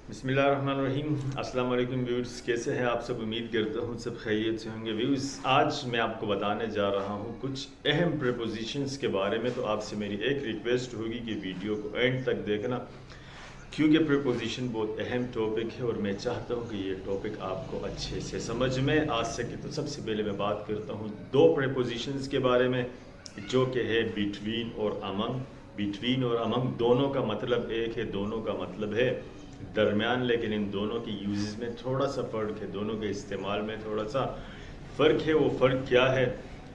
बिस्मिल्लाहिर्रहमानिर्रहीम। अस्सलाम वालेकुम व्यूअर्स, कैसे हैं आप सब? उम्मीद करता हूँ सब खैरियत से होंगे। व्यूअर्स, आज मैं आपको बताने जा रहा हूँ कुछ अहम प्रीपोजिशंस के बारे में। तो आपसे मेरी एक रिक्वेस्ट होगी कि वीडियो को एंड तक देखना, क्योंकि प्रीपोजिशन बहुत अहम टॉपिक है और मैं चाहता हूँ कि ये टॉपिक आपको अच्छे से समझ में आ सके। तो सबसे पहले मैं बात करता हूँ दो प्रीपोजिशंस के बारे में, जो कि है बिटवीन और अमंग। बिटवीन और अमंग दोनों का मतलब एक है, दोनों का मतलब है दरमियान, लेकिन इन दोनों के यूजेस में थोड़ा सा फ़र्क है, दोनों के इस्तेमाल में थोड़ा सा फ़र्क है। वो फ़र्क क्या है?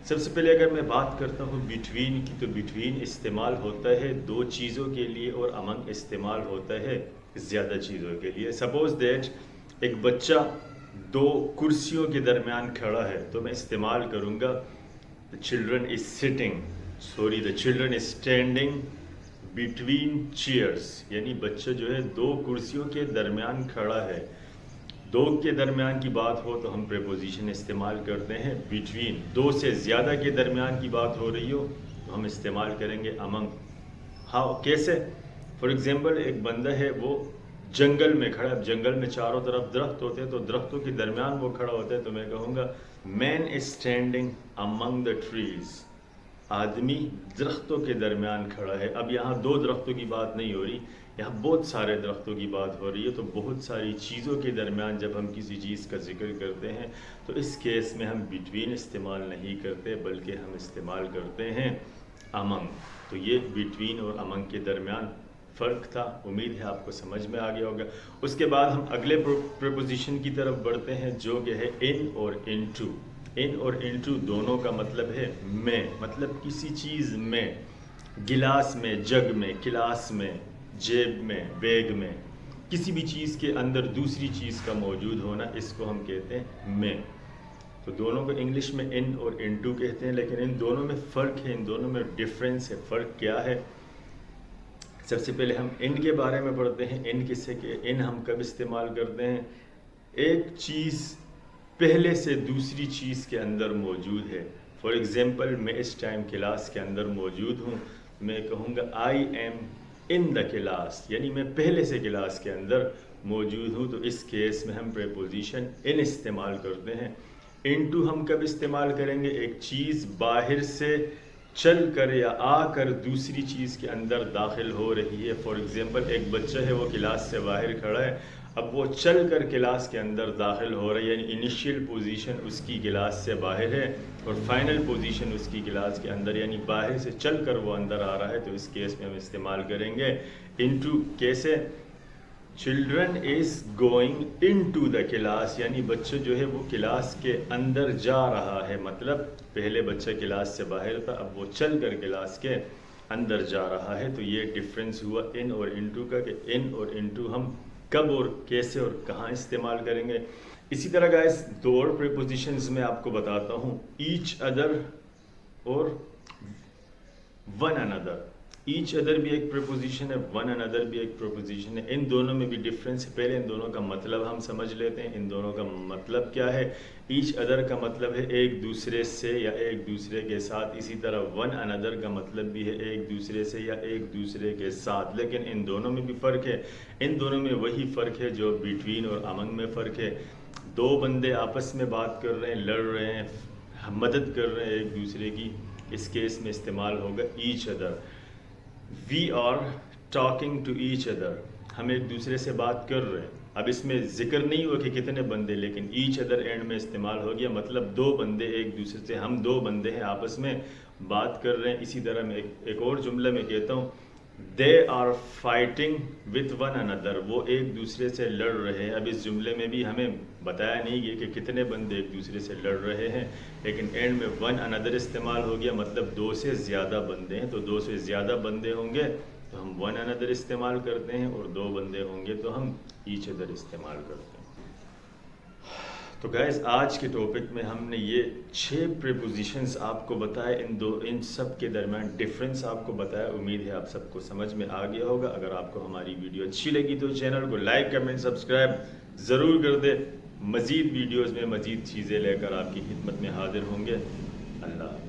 सबसे पहले अगर मैं बात करता हूँ बिटवीन की, तो बिटवीन इस्तेमाल होता है दो चीज़ों के लिए और अमंग इस्तेमाल होता है ज़्यादा चीज़ों के लिए। सपोज़ दैट एक बच्चा दो कुर्सियों के दरमियान खड़ा है, तो मैं इस्तेमाल करूँगा the children is sitting, sorry the children is standing between chairs, यानी बच्चा जो है दो कुर्सियों के दरमियान खड़ा है। दो के दरमियान की बात हो तो हम प्रीपोजिशन इस्तेमाल करते हैं बिटवीन। दो से ज़्यादा के दरमियान की बात हो रही हो तो हम इस्तेमाल करेंगे अमंग। हाँ, कैसे? फॉर एग्ज़ाम्पल, एक बंदा है, वो जंगल में खड़ा है। जंगल में चारों तरफ दरख्त होते हैं, तो दरख्तों के दरमियान वो खड़ा होता है, तो मैं कहूँगा man is standing among the trees, आदमी दरख्तों के दरमियान खड़ा है। अब यहाँ दो दरख्तों की बात नहीं हो रही, यहाँ बहुत सारे दरख्तों की बात हो रही है। तो बहुत सारी चीज़ों के दरमियान जब हम किसी चीज़ का जिक्र करते हैं तो इस केस में हम बिटवीन इस्तेमाल नहीं करते, बल्कि हम इस्तेमाल करते हैं अमंग। तो ये बिटवीन और अमंग के दरमियान फ़र्क था। उम्मीद है आपको समझ में आ गया होगा। उसके बाद हम अगले प्रीपोजिशन की तरफ बढ़ते हैं, जो कि है इन और इनटू। इन और इनटू दोनों का मतलब है में, मतलब किसी चीज़ में, गिलास में, जग में, क्लास में, जेब में, बैग में, किसी भी चीज़ के अंदर दूसरी चीज़ का मौजूद होना, इसको हम कहते हैं में। तो दोनों को इंग्लिश में इन और इनटू कहते हैं, लेकिन इन दोनों में फ़र्क है, इन दोनों में डिफरेंस है। फ़र्क क्या है? सबसे पहले हम इन के बारे में पढ़ते हैं। इन किससे के इन हम कब इस्तेमाल करते हैं? एक चीज़ पहले से दूसरी चीज़ के अंदर मौजूद है। फॉर एग्ज़ाम्पल, मैं इस टाइम क्लास के अंदर मौजूद हूँ, मैं कहूँगा I am in the class, यानी मैं पहले से क्लास के अंदर मौजूद हूँ। तो इस केस में हम प्रीपोजिशन इन इस्तेमाल करते हैं। इनटू हम कब इस्तेमाल करेंगे? एक चीज़ बाहर से चल कर या आकर दूसरी चीज़ के अंदर दाखिल हो रही है। फॉर एग्ज़ाम्पल, एक बच्चा है, वो क्लास से बाहर खड़ा है, अब वो चल कर क्लास के अंदर दाखिल हो रहा है, यानी इनिशियल पोजीशन उसकी क्लास से बाहर है और फाइनल पोजीशन उसकी क्लास के अंदर, यानी बाहर से चल कर वो अंदर आ रहा है। तो इस केस में हम इस्तेमाल करेंगे इनटू। कैसे? Children is going into the class, यानी बच्चा जो है वो क्लास के अंदर जा रहा है। मतलब पहले बच्चा क्लास से बाहर था, अब वो चल कर क्लास के अंदर जा रहा है। तो ये डिफरेंस हुआ इन और इनटू का, कि इन और इनटू हम कब और कैसे और कहाँ इस्तेमाल करेंगे। इसी तरह गाइस, दो और प्रीपोजिशंस मैं आपको बताता हूँ, ईच अदर और वन अनदर। ईच अदर भी एक प्रीपोजिशन है, वन अनदर भी एक प्रीपोजिशन है। इन दोनों में भी डिफरेंस है। पहले इन दोनों का मतलब हम समझ लेते हैं। इन दोनों का मतलब क्या है? ईच अदर का मतलब है एक दूसरे से या एक दूसरे के साथ। इसी तरह वन अनदर का मतलब भी है एक दूसरे से या एक दूसरे के साथ। लेकिन इन दोनों में भी फ़र्क है। इन दोनों में वही फ़र्क है जो बिटवीन और अमंग में फ़र्क है। दो बंदे आपस में बात कर रहे हैं, लड़ रहे हैं, मदद कर रहे हैं एक दूसरे की, इस केस में इस्तेमाल होगा each other. We are talking to each other, हम एक दूसरे से बात कर रहे हैं। अब इसमें जिक्र नहीं हुआ कि कितने बंदे, लेकिन ईच अदर एंड में इस्तेमाल हो गया, मतलब दो बंदे एक दूसरे से, हम दो बंदे हैं आपस में बात कर रहे हैं। इसी तरह मैं एक और जुमला में कहता हूँ, they are fighting with one another, वो एक दूसरे से लड़ रहे हैं। अब इस जुमले में भी हमें बताया नहीं गया कि कितने बंदे एक दूसरे से लड़ रहे हैं, लेकिन एंड में वन अनदर इस्तेमाल हो गया, मतलब दो से ज़्यादा बंदे हैं। तो दो से ज़्यादा बंदे होंगे तो हम वन अनदर इस्तेमाल करते हैं, और दो बंदे होंगे तो हम ईच अदर इस्तेमाल करते हैं। तो गैस, आज के टॉपिक में हमने ये 6 प्रीपोजिशंस आपको बताए, इन सब के दरमियान डिफरेंस आपको बताया। उम्मीद है आप सबको समझ में आ गया होगा। अगर आपको हमारी वीडियो अच्छी लगी तो चैनल को लाइक, कमेंट, सब्सक्राइब ज़रूर कर दे। मज़ीद वीडियोज़ में मज़ीद चीज़ें लेकर आपकी खिदमत में हाजिर होंगे। अल्लाह।